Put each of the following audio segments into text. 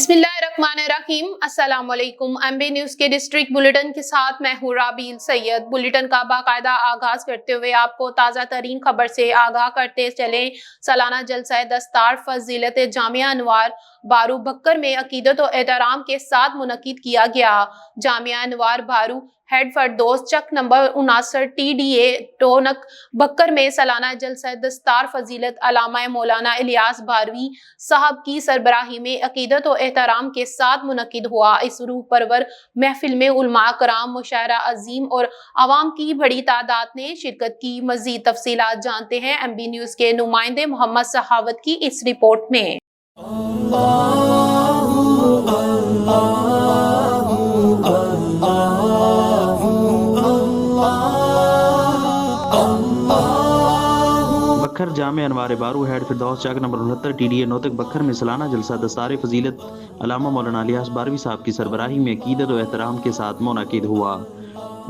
बिस्मिल्लाहिर्रहमानिर्रहीम। अस्सलाम वालेकुम। एमबी न्यूज़ के डिस्ट्रिक्ट बुलेटिन के साथ मैं हूँ राबील सैयद। बुलेटिन का बाकायदा आगाज करते हुए आपको ताज़ा तरीन खबर से आगाह करते चले। सालाना जलसा दस्तार फजीलत जामिया अनवार बारू बक्कर में अकीदत और एहतराम के साथ मुनक्किद किया गया। जामिया अनवार बारू हेड फरदोस चक नंबर 59 TDA टोनक बक्कर में सालाना जलसा दस्तार फजीलत अलामा मौलाना इलियास बारवी साहब की सरबराही में अकीदत और एहतराम के साथ मुनक्किद हुआ। इस रूह परवर महफिल में उलमा कराम, मुशायरा अजीम और आवाम की बड़ी तादाद ने शिरकत की। मजीद तफसीलात जानते हैं एमबी न्यूज़ के नुमाइंदे मोहम्मद सहावत की इस रिपोर्ट में। बक्खर जामे अनवार बारू हेड फिरदौस चक नंबर 69 TDA नोतक बक्खर में सालाना जलसा दस्तार फजीलत अलामा मौलाना इलियास बारवी साहब की सरबराही में अकीदत और एहतराम के साथ मुनक्किद हुआ।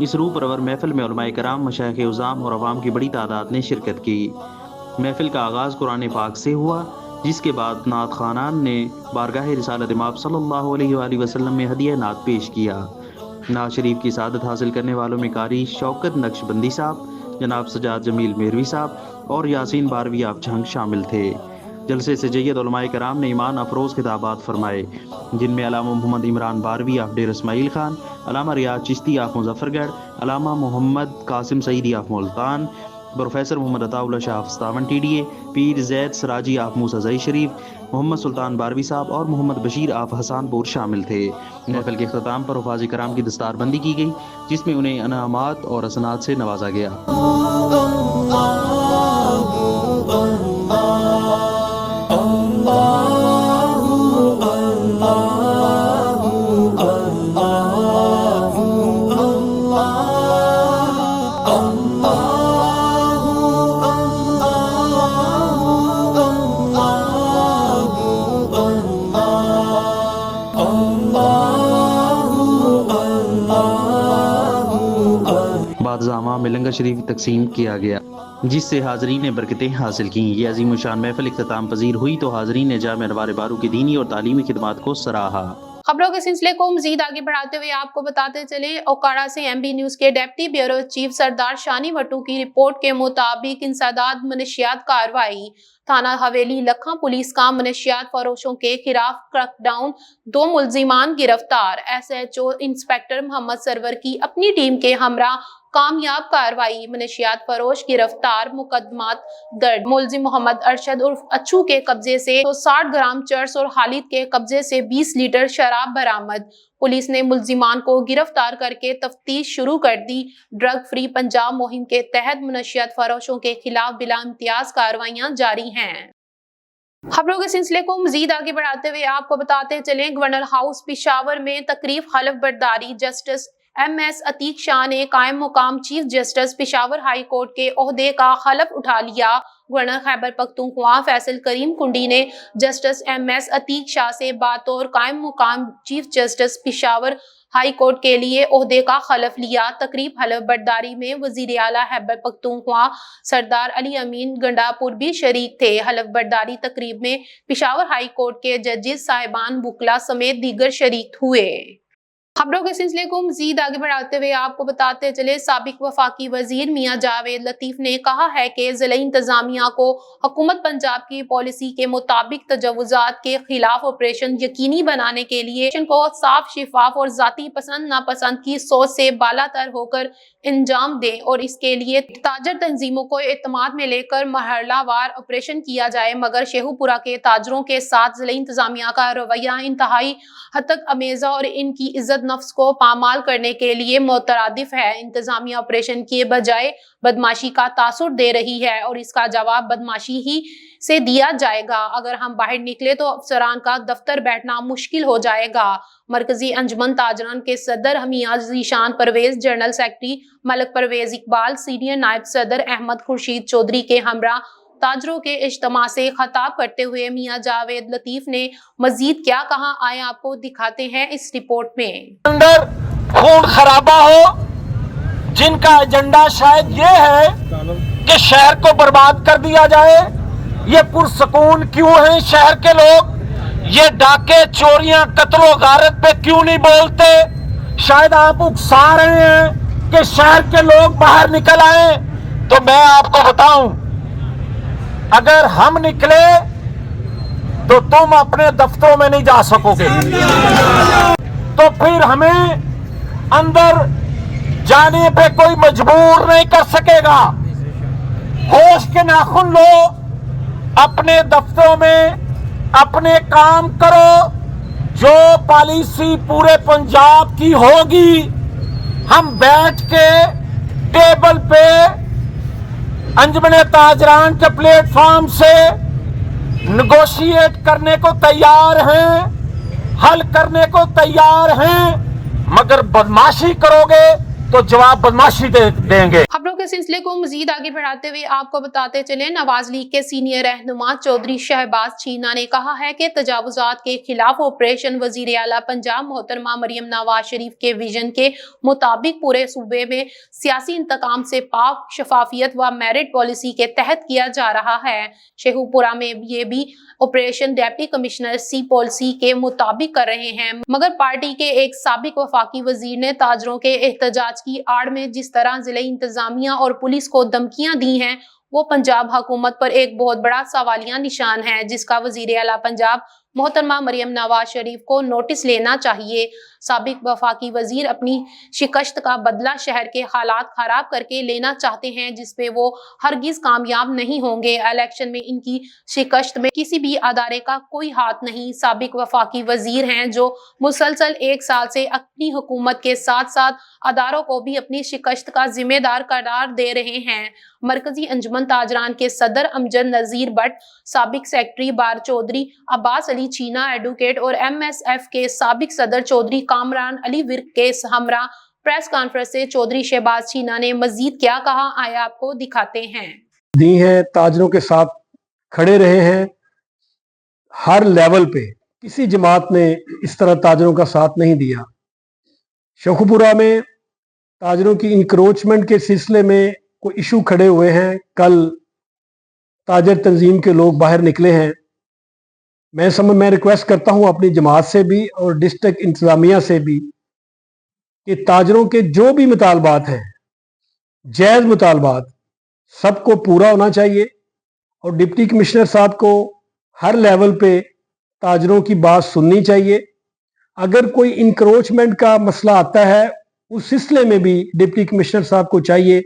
इस रूह परवर महफिल में उलमाए कराम, मशाइख उज़ाम और अवाम की बड़ी तादाद ने शिरकत की। महफिल का आगाज़ कुरान पाक से हुआ, जिसके बाद नात खानान ने बारगाह रिसालत इमाम सल्लल्लाहु अलैहि वसल्लम में हदिया नात पेश किया। नात शरीफ की सादत हासिल करने वालों में कारी शौकत नक्शबंदी साहब, जनाब सजाद जमील मेहरवी साहब और यासीन बारवी आफझंग शामिल थे। जलसे से जय्यद उलमाए कराम ने ईमान अफरोज़ खिताबात फरमाए, जिनमें अलामा मोहम्मद इमरान बारवी आफ डेर इस्माइल खान, अलामा रियाज चिश्ती आफ मुजफ्फरगढ़, अलामा Mohammad Qasim Saeedi of Multan, professor Mohammad Ataullah Shah of 57 TDA, Pir Zaid Siraji of मूसा जई शरीफ, मोहम्मद सुल्तान बारवी साहब और मोहम्मद बशीर आफ हसानपुर शामिल थे। महफिल के अख्ताम पर हुफाज़ कराम की दस्तारबंदी की गई, जिसमें उन्हें अनामात और असनात से नवाजा गया। बाद जामा में लंगर शरीफ तकसीम किया गया, जिससे हाजरीन ने बरकतें हासिल की। ये अजीम शान महफिल इख्तिताम पजीर हुई तो हाजरीन ने जामे अनवार बारू की दीनी और तालीमी खिदमात को सराहा। खबरों के सिलसिले को मजीद आगे बढ़ाते हुए आपको बताते चले, ओकाड़ा से एमबी न्यूज़ के डिप्टी ब्यूरो चीफ सरदार शानी वटू की रिपोर्ट के मुताबिक इंसदाद मनशियात कार्रवाई। थाना हवेली लखा पुलिस का मनशियात फरोशों के खिलाफ क्रैकडाउन, 2 मुलजिमान गिरफ्तार। SHO इंस्पेक्टर मोहम्मद सरवर की अपनी टीम के हमरा कामयाब कार्रवाई, मनशियात फरोश गिरफ्तार, मुकदमात दर्ज। मुलजिम मोहम्मद अरशद उर्फ अच्छू के कब्जे से 160 ग्राम चर्स और खालिद के कब्जे से 20 लीटर शराब बरामद। पुलिस ने मुलजिमान को गिरफ्तार करके तफ्तीश शुरू कर दी। ड्रग फ्री पंजाब मुहिम के तहत मनशियात फरोशों के खिलाफ बिला इम्तियाज कार्रवाइयां जारी हैं। खबरों के सिलसिले को मजीद आगे बढ़ाते हुए आपको बताते चले, गवर्नर हाउस पेशावर में तकरीब हलफ बर्दारी। जस्टिस MS अतीक शाह ने कायम मुकाम chief justice Peshawar high court के ओहदे का हलफ उठा लिया। गवर्नर खैबर पख्तूनख्वा फैसल करीम कुंडी ने जस्टिस MS अतीक शाह से बतौर कायम मुकाम chief justice Peshawar high court के लिए ओहदे का हलफ लिया। तकरीब हलफ बर्दारी में वजीर आला खैबर पख्तूनख्वा सरदार अली अमीन गंडापुर भी शरीक थे। हलफ बर्दारी तकरीब में पेशावर हाई कोर्ट के जजेस साहिबान बुकला समेत दीगर शरीक हुए। खबरों के सिलसिले को मजीद आगे बढ़ाते हुए आपको बताते चले, साबिक वफाकी वजीर मियां जावेद लतीफ ने कहा है कि जिला इंतजामिया को हुकूमत पंजाब की पॉलिसी के मुताबिक तजव्वुजात के खिलाफ ऑपरेशन यकीनी बनाने के लिए को साफ, शिफाफ और जाती पसंद नापसंद की सोच से बालातर होकर अंजाम दें और इसके लिए ताजर तंजीमों को एतमाद में लेकर मरहलावार ऑपरेशन किया जाए। मगर शेखुपुरा के ताजरों के साथ जिला इंतजामिया का रवैया इंतहाई हद तक अमेज़ा और इनकी इज्जत नफ्स को पामाल करने के लिए मुतरादिफ है। इंतजामिया ऑपरेशन के बजाय बदमाशी का तासुर दे रही है और इसका जवाब बदमाशी ही से दिया जाएगा। अगर हम बाहर निकले तो अफसरान का दफ्तर बैठना मुश्किल हो जाएगा। मरकजी अंजुमन ताजरान के सदर Hamiya Zeeshan Pervez, general secretary Malik Pervez Iqbal, senior नायब सदर अहमद खुर्शीद चौधरी के हमरा ताजरों के इज्तिमा से खताब करते हुए मियां जावेद लतीफ ने मजीद क्या कहा, आए आपको दिखाते हैं इस रिपोर्ट में। अंदर खून खराबा हो, जिनका एजेंडा शायद ये है कि शहर को बर्बाद कर दिया जाए। ये पुरसकून क्यों हैं शहर के लोग, ये डाके, चोरियां, कत्लो गारत पे क्यों नहीं बोलते? शायद आप उकसा रहे हैं कि शहर के लोग बाहर निकल आए। तो मैं आपको बताऊं, अगर हम निकले तो तुम अपने दफ्तरों में नहीं जा सकोगे, तो फिर हमें अंदर जाने पे कोई मजबूर नहीं कर सकेगा। होश के नाखून लो, अपने दफ्तरों में अपने काम करो। जो पॉलिसी पूरे पंजाब की होगी, हम बैठ के टेबल पे अंजुमन ताजरान के प्लेटफॉर्म से नेगोशिएट करने को तैयार हैं, हल करने को तैयार हैं। मगर बदमाशी करोगे तो जवाब बदमाशी देंगे। खबरों के सिलसिले को मजीद आगे बढ़ाते हुए आपको बताते चले, नवाज लीग के सीनियर रहनुमा चौधरी शहबाज चीना ने कहा है कि तजावुजात के खिलाफ ऑपरेशन वजीर आला पंजाब मोहतरमा मरियम नवाज शरीफ के विजन के मुताबिक पूरे सूबे में सियासी इंतकाम से पाक, शफाफियत व मेरिट पॉलिसी के तहत किया जा रहा है। शेखुपुरा में ये भी ऑपरेशन डिप्टी कमिश्नर सी पॉलिसी के मुताबिक कर रहे हैं, मगर पार्टी के एक साबिक वफाकी वजीर ने ताजरों के एहतजाज की आड़ में जिस तरह जिले इंतजामिया और पुलिस को धमकियां दी हैं, वो पंजाब हुकूमत पर एक बहुत बड़ा सवालिया निशान है, जिसका वजीर आला पंजाब मोहतरमा मरियम नवाज शरीफ को नोटिस लेना चाहिए। साबिक वफाकी वजीर अपनी शिकस्त का बदला शहर के हालात खराब करके लेना चाहते हैं, जिसपे वो हरगिज कामयाब नहीं होंगे। इलेक्शन में इनकी शिकस्त में किसी भी अदारे का कोई हाथ नहीं। साबिक वफाकी वजीर हैं जो मुसलसल 1 साल से अपनी हुकूमत के साथ साथ अदारों को भी अपनी शिकस्त का जिम्मेदार करार दे रहे हैं। मरकजी अंजुमन ताजरान के सदर अमजद नजीर भट्ट, साबिक सेक्रेटरी बार चौधरी अब्बास अली चीना एडवोकेट और MSF के साबिक सदर चौधरी कामरान अली विर्क के हमरा प्रेस कॉन्फ्रेंस से चौधरी शहबाज चीना ने मजीद क्या कहा, आए आपको दिखाते हैं। दी हैं, ताजरों के साथ खड़े रहे हैं। हर लेवल पे किसी जमात ने इस तरह ताजरों का साथ नहीं दिया। शेखुपुरा में ताजरों की इंक्रोचमेंट के सिलसिले में कोई इशू खड़े हुए हैं। कल ताजर तंजीम के लोग बाहर निकले हैं। मैं रिक्वेस्ट करता हूं अपनी जमात से भी और डिस्ट्रिक्ट इंतजामिया से भी कि ताजरों के जो भी मुतालबात हैं, जायज़ मुतालबात, सबको पूरा होना चाहिए और डिप्टी कमिश्नर साहब को हर लेवल पे ताजरों की बात सुननी चाहिए। अगर कोई इंक्रोचमेंट का मसला आता है, उस सिलसिले में भी डिप्टी कमिश्नर साहब को चाहिए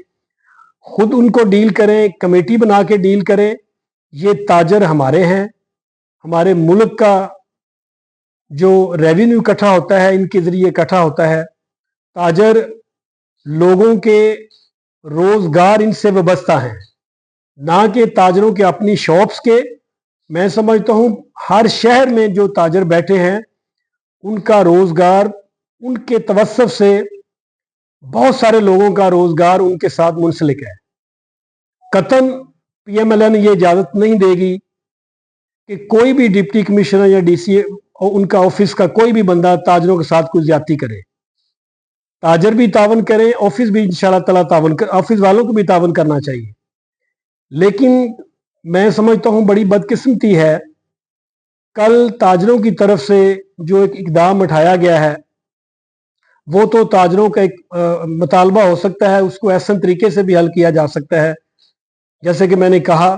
खुद उनको डील करें, कमेटी बना के डील करें। ये ताजर हमारे हैं, हमारे मुल्क का जो रेवेन्यू इकट्ठा होता है इनके ज़रिए इकट्ठा होता है। ताजर लोगों के रोज़गार इनसे वाबस्ता हैं, ना कि ताजरों के अपनी शॉप्स के। मैं समझता हूँ हर शहर में जो ताजर बैठे हैं उनका रोज़गार, उनके तवस्सुफ से बहुत सारे लोगों का रोज़गार उनके साथ मुंसलिक है। कतन PMLN ये इजाज़त नहीं देगी कि कोई भी डिप्टी कमिश्नर या DCA और उनका ऑफिस का कोई भी बंदा ताजरों के साथ कुछ ज्यादती करे। ताजर भी तावन करें, ऑफिस भी इंशाल्लाह ताला तावन कर, ऑफिस वालों को भी तावन करना चाहिए। लेकिन मैं समझता हूँ बड़ी बदकिस्मती है, कल ताजरों की तरफ से जो एक इकदाम उठाया गया है वो तो ताजरों का एक मुतालबा हो सकता है, उसको ऐसे तरीके से भी हल किया जा सकता है। जैसे कि मैंने कहा,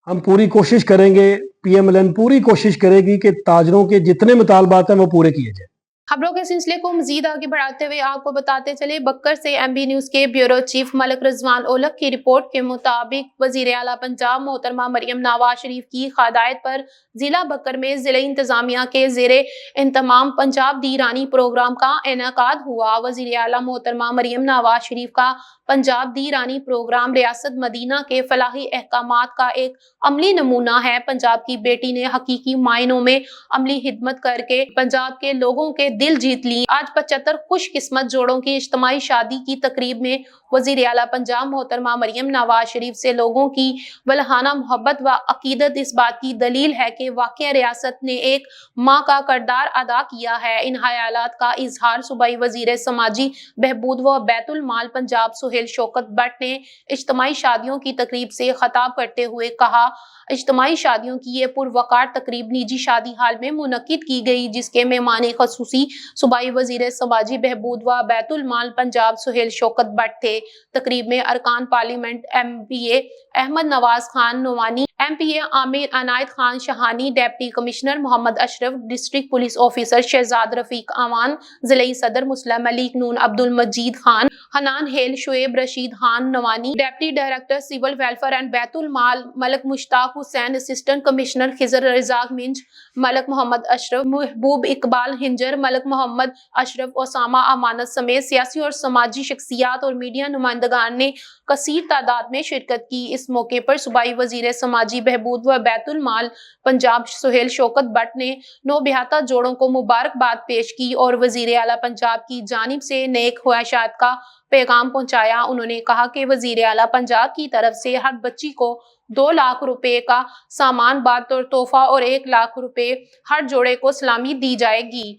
हम पूरी कोशिश करेंगे, PMLN पूरी कोशिश करेगी कि ताजरों के जितने मुतालबात हैं वो पूरे किए जाए। खबरों के सिलसिले को मजीद आगे बढ़ाते हुए आपको बताते चले, बक्कर से MB न्यूज के ब्यूरो चीफ मलिक रिजवान ओलख की रिपोर्ट के मुताबिक वजीर आला पंजाब मोहतरमा मरियम नवाज शरीफ की हिदायत पर जिला बक्कर में जिले इंतजामिया के जेरे इंतमाम पंजाब दी रानी प्रोग्राम का इनेकाद हुआ। वजीर आला मोहतरमा मरियम नवाज शरीफ का पंजाब दी रानी प्रोग्राम रियासत मदीना के फलाही अहकामात का एक अमली नमूना है। पंजाब की बेटी ने हकीकी मायनों में अमली हिदमत करके पंजाब के लोगों के दिल जीत ली। आज 75 खुश किस्मत जोड़ों की इज्तिमाई शादी की तकरीब में वज़ीर आला पंजाब मोहतरमा मरियम नवाज शरीफ से लोगों की वल्हाना मोहब्बत व अकीदत इस बात की दलील है कि वाक़ई रियासत ने एक माँ का किरदार अदा किया है। इन ख्यालात का इजहार सूबाई वज़ीर समाजी बहबूद व बैतुल माल पंजाब सुहेल शौकत भट्ट ने इज्तिमाई शादियों की तकरीब से खिताब करते हुए कहा, इज्तिमाई शादियों की ये पुरवकार तकरीब निजी शादी हाल में मुनक्किद की गई, जिसके मेहमान खसूसी सूबाई वज़ीर समाजी बहबूद व बैतुल माल पंजाब सुहेल शौकत भट्ट थे। तकरीब में अरकान parliament MPA Ahmad Nawaz Khan Nomani, MPA Amir Inayat Khan Shahani, deputy commissioner Mohammad Ashraf, district police officer Shahzad Rafiq Aman, जिले सदर मुस्लिम मलिक नून अब्दुल मजीद खान, हनान हेल Shoaib Rasheed Khan Nawani, deputy director civil welfare and Baitul Mal Malik Mushtaq Hussain, assistant commissioner Khizar Razzaq Minj, Malik Mohammad Ashraf, Mehboob Iqbal Hinjar, Malik Mohammad Ashraf, Osama Amanat समेत सियासी और समाजी शख्सियात और मीडिया नुमाइंदगान ने कसीर तादाद में शिरकत की। इस मौके पर सूबाई वज़ीर समाजी बहबूद व बैतुल माल पंजाब सुहेल शौकत भट्ट ने नौबियाता जोड़ों को मुबारकबाद पेश की और वज़ीर आला पंजाब की जानिब से नेक ख्वाहिशात का पैगाम पहुंचाया। उन्होंने कहा कि वज़ीर आला पंजाब की तरफ से हर बच्ची को 2 लाख रुपए का सामान बतौर तोहफा और 1 लाख रुपए हर जोड़े को सलामी दी जाएगी।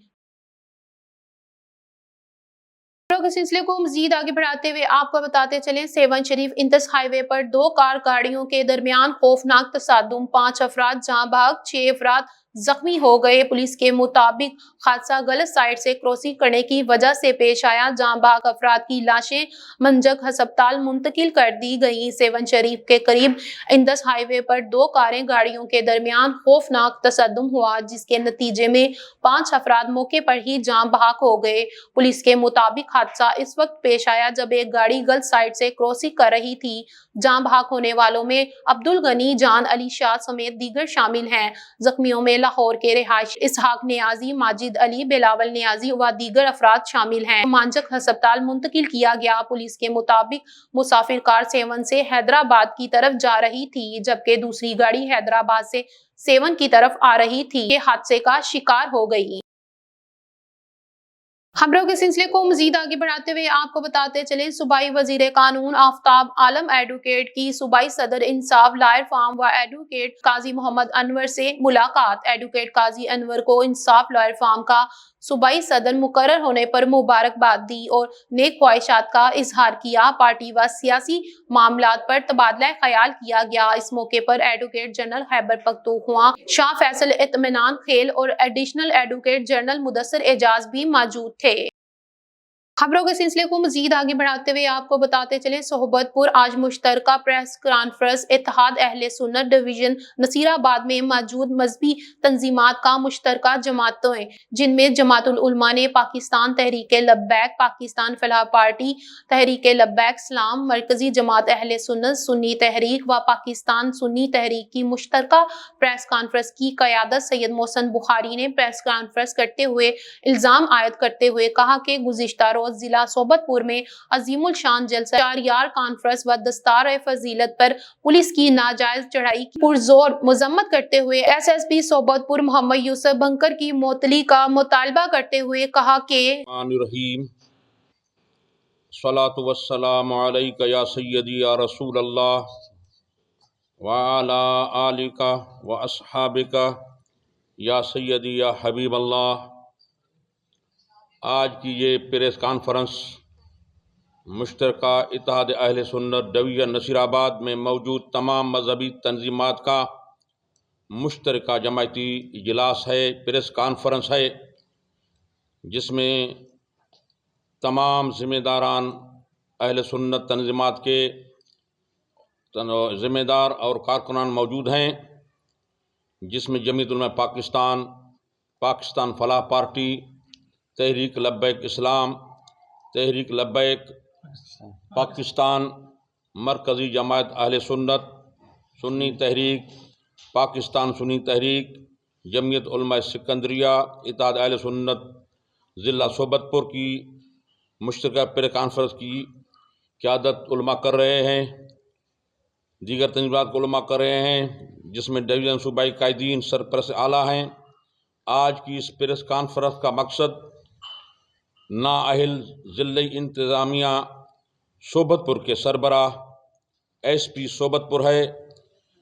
के सिलसिले को मजीद आगे बढ़ाते हुए आपको बताते चलें, सेवन शरीफ इंतस हाईवे पर 2 कार गाड़ियों के दरमियान खौफनाक तसादुम, 5 अफराद जाँ भाग, 6 अफराद जख्मी हो गए। पुलिस के मुताबिक हादसा गलत साइड से क्रॉसिंग करने की वजह से पेश आया। जाँ भाग अफराद की लाशें मंजक हस्पताल मुंतकिल कर दी गई। सेवन शरीफ के करीब इंदस हाईवे पर 2 कारें गाड़ियों के दरमियान खौफनाक तसद्दुम हुआ, जिसके नतीजे में 5 अफराद मौके पर ही जाँ भाग हो गए। पुलिस के मुताबिक हादसा इस वक्त पेश आया जब एक गाड़ी गलत साइड से क्रॉसिंग कर रही थी। जाँ भाग होने वालों में अब्दुल गनी, जान अली शाह समेत दीगर शामिल हैं। जख्मियों में लाहौर के रिहायश इसहाक नियाजी, माजिद अली, बिलावल नियाजी व दीगर अफराद शामिल हैं। मांजक हस्पताल मुंतकिल किया गया। पुलिस के मुताबिक मुसाफिर कार सेवन से हैदराबाद की तरफ जा रही थी, जबकि दूसरी गाड़ी हैदराबाद से सेवन की तरफ आ रही थी। ये हादसे का शिकार हो गई। खबरों के सिलसिले को मजीद आगे बढ़ाते हुए आपको बताते चले, सूबाई वजीर कानून आफ्ताब आलम एडवोकेट की सूबाई सदर इंसाफ लायर फार्म व एडवोकेट काजी मोहम्मद अनवर से मुलाकात। एडवोकेट काजी अनवर को इंसाफ लायर फार्म का सूबाई सदर मुकर्रर होने पर मुबारकबाद दी और नेक ख्वाहिशात का इजहार किया। पार्टी व सियासी मामलात पर तबादला ख्याल किया गया। इस मौके पर एडवोकेट जनरल खैबर पख्तूनख्वा शाह फैसल इत्मीनान खेल और additional advocate general Mudassir Ejaz भी मौजूद थे। खबरों के सिलसिले को मजीद आगे बढ़ाते हुए आपको बताते चले, सोहबतपुर आज मुश्तरका प्रेस कॉन्फ्रेंस इत्तेहाद अहले सुन्नत डिवीजन नसीराबाद में मौजूद मजहबी तंजीमात का मुश्तरका जमातें, जिनमें जमातुल उलमा ने पाकिस्तान तहरीक लब्बैक, पाकिस्तान फलाह पार्टी, तहरीक लब्बैक इस्लाम, मरकजी जमात अहले सुन्नत, सुन्नी तहरीक व पाकिस्तान सुन्नी तहरीक की मुश्तरका प्रेस कॉन्फ्रेंस की क़यादत सैयद मोहसन बुखारी ने प्रेस कॉन्फ्रेंस करते हुए इल्जाम आयद करते हुए कहा कि गुज़िश्ता जिला सोबतपुर में अजीमुल शान जलसा चारियार कॉन्फ्रेंस व दस्तार फजीलत पर पुलिस की नाजायज चढ़ाई की पुरजोर मजम्मत करते हुए SSP सोबतपुर मोहम्मद यूसुफ बंकर की मुअत्तली का मुतालबा करते हुए कहा कि सलातु वस्सलामु अलैका या सय्यदी या रसूल अल्लाह व अला आलिका व अस्हाबिका या सय्यदी या हबीब अल्लाह। आज की ये प्रेस कॉन्फ्रेंस मुश्तरका इत्तेहाद अहले सुन्नत डिवीज़न नसीराबाद में मौजूद तमाम मजहबी तंजीमात का मुश्तरका जमायती इजलास है, प्रेस कॉन्फ्रेंस है, जिसमें तमाम ज़िम्मेदारान अहले सुन्नत तंजीमात के ज़िम्मेदार और कारकुनान मौजूद हैं, जिसमें जमीयत उलमा पाकिस्तान, पाकिस्तान फलाह पार्टी, तहरीक लब्बैक इस्लाम, तहरीक लब्बैक पाकिस्तान, मरकज़ी जमात अहले सुन्नत, सुन्नी तहरीक, पाकिस्तान सुन्नी तहरीक, जमीयत उलमा सिकंदरिया, इत्तेहाद अहले सुन्नत ज़िला सोबतपुर की मुश्तरका प्रेस कॉन्फ्रेंस की क़यादत उलमा कर रहे हैं, दीगर तंजीमात को उलमा कर रहे हैं, जिसमें डिवीज़न सूबाई कायदीन सरपरस्त आला हैं। आज की इस प्रेस कॉन्फ्रेंस का मकसद नाअहल ज़िला इंतज़ामिया सोबतपुर के सरबराह SP सोबतपुर है,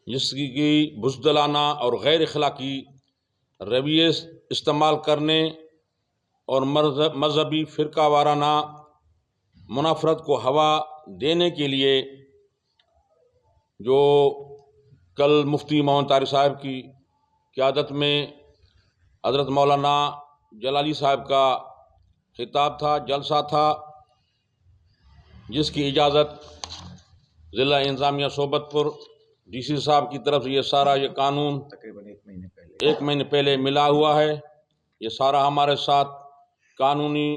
जिसकी बुज़दिलाना और गैर अखलाकी रवैये इस्तेमाल करने और मजहबी फ़िरका वाराना मुनाफरत को हवा देने के लिए जो कल मुफ्ती मोहम्मद तारिक साहब की क़यादत में हज़रत मौलाना जलाली साहब का खिताब था, जलसा था, जिसकी इजाज़त ज़िला इंतज़ामिया सोबतपुर DC साहब की तरफ से ये सारा ये कानून तकरीबन एक महीने पहले मिला हुआ है। ये सारा हमारे साथ कानूनी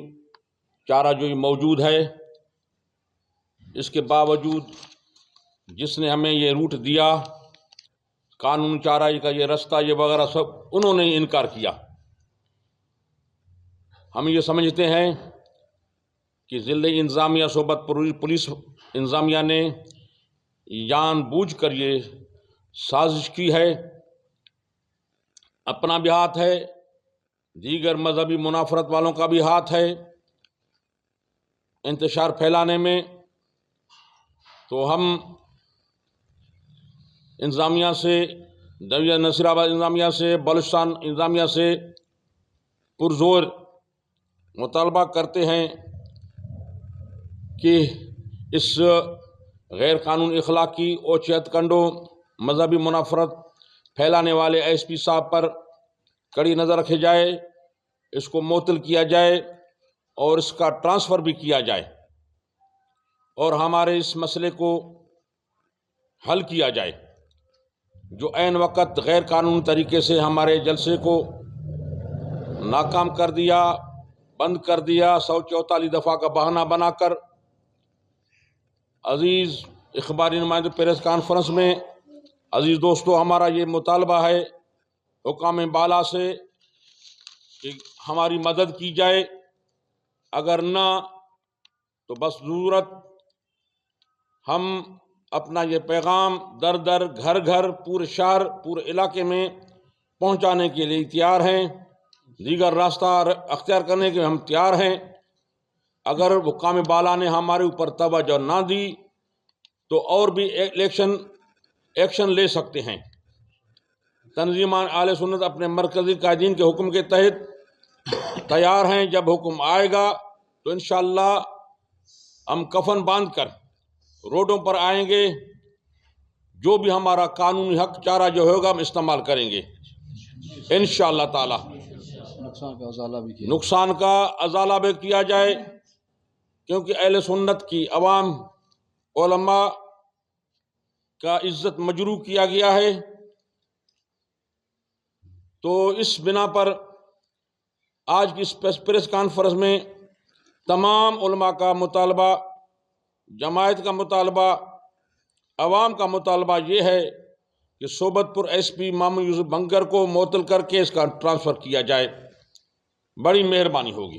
चाराजोई मौजूद है। इसके बावजूद जिसने हमें ये रूट दिया, कानूनी चाराई का ये रास्ता ये वगैरह सब, उन्होंने इनकार किया। हम ये समझते हैं कि ज़िला इंतज़ामिया सोबतपुर पुलिस इंतज़ामिया ने जानबूझकर ये साजिश की है। अपना भी हाथ है, दीगर मजहबी मुनाफरत वालों का भी हाथ है इंतशार फैलाने में। तो हम इंतज़ामिया से, दरिया नसीराबाद इंतज़ामिया से, बलुचिस्तान इंतज़ामिया से पुरजोर मुतालबा करते हैं कि इस गैर कानूनी अखलाकी और चेतकंडों मजहबी मुनाफरत फैलाने वाले SP साहब पर कड़ी नज़र रखी जाए, इसको मुअत्तल किया जाए और इसका ट्रांसफ़र भी किया जाए और हमारे इस मसले को हल किया जाए। जो ऐन वक़्त गैर कानूनी तरीके से हमारे जलसे को नाकाम कर दिया, बंद कर दिया, 144 दफ़ा का बहाना बनाकर अज़ीज़ इखबारी नुमाइंदे प्रेस कॉन्फ्रेंस में, अज़ीज़ दोस्तों, हमारा ये मुतालबा है हुकाम बाला से कि हमारी मदद की जाए। अगर ना तो बस ज़रूरत हम अपना ये पैगाम दर दर, घर घर, पूरे शहर, पूरे इलाके में पहुंचाने के लिए तैयार हैं। दीगर रास्ता अख्तियार करने के हम तैयार हैं। अगर हुकाम बाला ने हमारे ऊपर तवज्जो ना दी तो और भी एक्शन ले सकते हैं। तंजीमान आले सुन्नत अपने मरकज़ी कायदीन के हुक्म के तहत तैयार हैं। जब हुक्म आएगा तो इंशाअल्लाह हम कफन बांध कर रोडों पर आएंगे। जो भी हमारा कानूनी हक चारा जो होगा हम इस्तेमाल करेंगे इंशाअल्लाह ताला। नुकसान का अजाला भी किया जाए, क्योंकि अहले सुन्नत की अवाम उलमा का इज्जत मजरूह किया गया है। तो इस बिना पर आज की इस प्रेस कॉन्फ्रेंस में तमाम उलमा का मुतालबा, जमायत का मुतालबा, अवाम का मुतालबा ये है कि Sobatpur SP Mamud Yusuf bunker को मुअत्तल करके इसका ट्रांसफ़र किया जाए। बड़ी मेहरबानी होगी।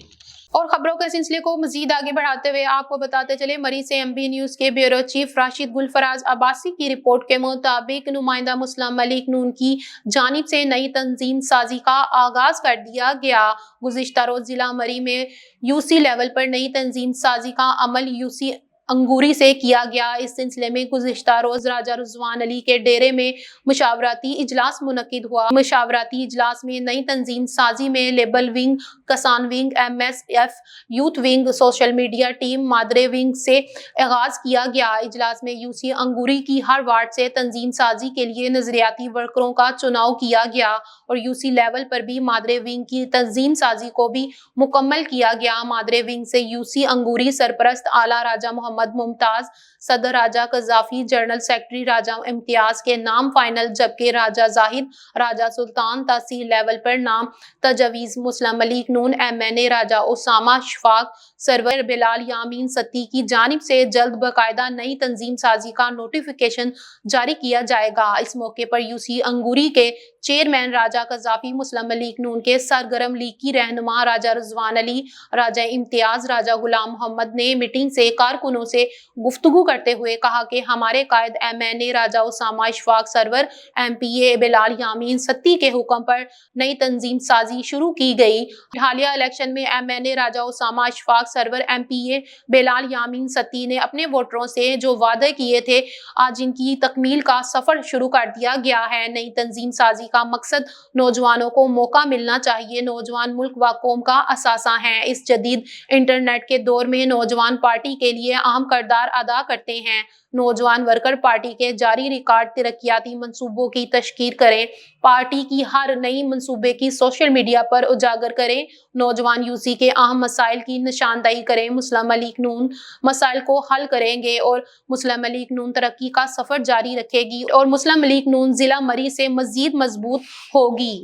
और खबरों के सिलसिले को मजीद आगे बढ़ाते हुए आपको बताते चले, मरी से MB न्यूज के ब्यूरो चीफ राशिद गुलफराज अब्बासी की रिपोर्ट के मुताबिक नुमाइंदा मुस्लिम मलिक नून की जानिब से नई तंजीम साजी का आगाज कर दिया गया। गुज़िश्ता रोज जिला मरी में UC लेवल पर नई तंजीम साजी का अमल UC अंगूरी से किया गया। इस सिलसिले में गुज़िश्ता रोज राजा रुज़वान अली के डेरे में मुशावरती इजलास मुनक्किद हुआ। मुशावरती इजलास में नई तंजीम साजी में लेबल विंग, कसान wing, MSF youth wing, social media team, मादरे विंग से आगाज किया गया। इजलास में UC अंगूरी की हर वार्ड से तंजीम साजी के लिए नजरियाती वर्करों का चुनाव किया गया और UC लेवल पर भी मादरे विंग की तंजीम साजी को भी मुकम्मल किया गया। मादरे विंग से UC अंगूरी सरपरस्त आला राजा मोहम्मद मुमताज, सदर राजा कजाफी, जनरल सेक्रेटरी राजा इम्तियाज के नाम फाइनल, जबकि राजा जाहिद, राजा सुल्तान तहसील लेवल पर नाम तजवीज। मुस्लिम मलिक नून MNA राजा उसामा शफाक, सरवर बिलाल यामीन सत्ती की जानिब से जल्द बाकायदा नई तंजीम साजी का नोटिफिकेशन जारी किया जाएगा। इस मौके पर UC अंगूरी के चेयरमैन राजा कजाफी, मुस्लिम मलिक नून के सरगर्म लीगी रहनुमा राजा रुज़वान अली, राजा इम्तियाज, राजा गुलाम मोहम्मद ने मीटिंग से कारकुनों से गुफ्तगू करते हुए कहा कि हमारे कायद MNA राजा उसामा इशफाक सरवर MPA बिलाल यामीन सत्ती के हुक्म पर नई तंजीम साजी शुरू की गई। हालिया इलेक्शन में MNA राजा उसामा इशफाक सरवर MPA बिलाल यामीन सत्ती ने अपने वोटरों से जो वादे किए थे आज इनकी तकमील का सफर शुरू कर दिया गया है। नई तंजीम साजी का मकसद नौजवानों को मौका मिलना चाहिए। नौजवान मुल्क व कौम का असासा हैं। इस जदीद इंटरनेट के दौर में नौजवान पार्टी के लिए अहम किरदार अदा करते हैं। नौजवान वर्कर पार्टी के जारी रिकॉर्ड तरक्याती मंसूबों की तशकीर करें। पार्टी की हर नई मंसूबे की सोशल मीडिया पर उजागर करें। नौजवान यूसी के अहम मसाइल की निशानदही करें। मुस्लिम लीग नून मसाइल को हल करेंगे और मुस्लिम लीग नून तरक्की का सफर जारी रखेगी और मुस्लिम लीग नून जिला मरी से मजीद मजबूत होगी।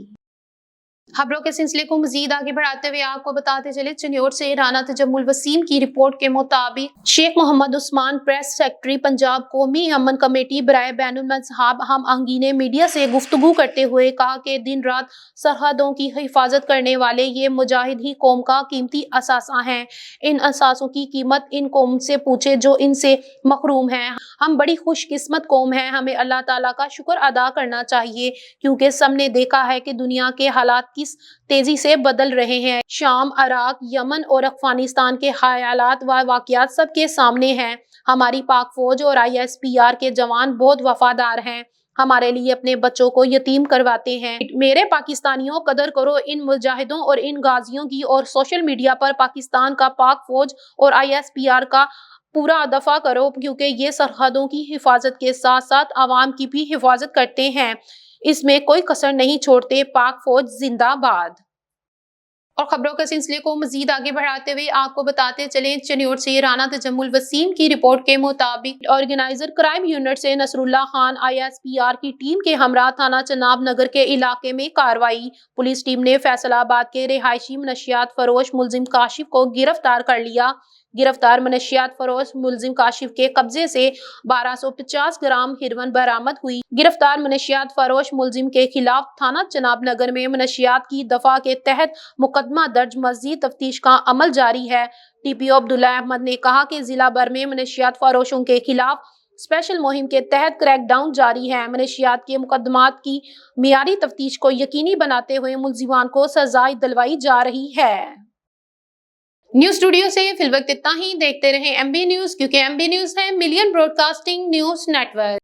खबरों के सिलसिले को मजीद आगे बढ़ाते हुए आपको बताते चले, चिन्योर से राना तजम्मुल वसीम की रिपोर्ट के मुताबिक शेख मोहम्मद उस्मान प्रेस सेक्रेटरी पंजाब कौमी अमन कमेटी बराए बैनुल मज़हब हम आहंगी ने मीडिया से गुफ्तगू करते हुए कहा कि दिन रात सरहदों की हिफाजत करने वाले ये मुजाहिद ही कौम का कीमती असासा हैं। इन असासों की कीमत इन कौम से पूछे जो इनसे मखरूम हैं। हम बड़ी खुशकिस्मत कौम हैं। हमें अल्लाह ताला का शुक्र अदा करना चाहिए क्योंकि सबने देखा है कि दुनिया के हालात किस तेजी से बदल रहे हैं। शाम, इराक, यमन और अफगानिस्तान के हालात व वाक़यात सबके सामने हैं। हमारी पाक फौज और ISPR के जवान बहुत वफादार हैं। हमारे लिए अपने बच्चों को यतीम करवाते हैं। मेरे पाकिस्तानियों, कदर करो इन मुजाहिदों और इन गाजियों की और सोशल मीडिया पर पाकिस्तान का पाक फौज और ISPR का पूरा दफा करो क्योंकि ये सरहदों की हिफाजत के साथ साथ आवाम की भी हिफाजत करते हैं। इसमें कोई कसर नहीं छोड़ते। पाक फौज जिंदाबाद। और खबरों के सिलसिले को मजीद आगे बढ़ाते हुए आपको बताते चले, चिन्योर से राना तजम्मुल वसीम की रिपोर्ट के मुताबिक ऑर्गेनाइजर क्राइम यूनिट से नसरुल्लाह खान ISPR की टीम के हमरा थाना चनाब नगर के इलाके में कार्रवाई। पुलिस टीम ने फैसलाबाद के रिहायशी मनशियात फरोश मुलजिम काशिफ को गिरफ्तार कर लिया। गिरफ्तार मनशियात फरोश मुलजिम काशिफ के कब्जे से 1250 ग्राम हेरोइन बरामद हुई। गिरफ्तार मनशियात फरोश मुलजिम के खिलाफ थाना चनाब नगर में मनशियात की दफा के तहत मुकदमा दर्ज। मजीद तफ्तीश का अमल जारी है। TPO अब्दुल्ला अहमद ने कहा कि जिला भर में मनशियात फरोशों के खिलाफ स्पेशल मुहिम के तहत क्रैकडाउन जारी है। मनशियात के मुकदमात की मियारी तफ्तीश को यकीनी बनाते हुए मुलजिमान को सजाएं दिलवाई जा रही है। न्यूज स्टूडियो से फिलवक्त इतना ही। देखते रहें MB न्यूज क्योंकि MB न्यूज है मिलियन ब्रॉडकास्टिंग न्यूज नेटवर्क।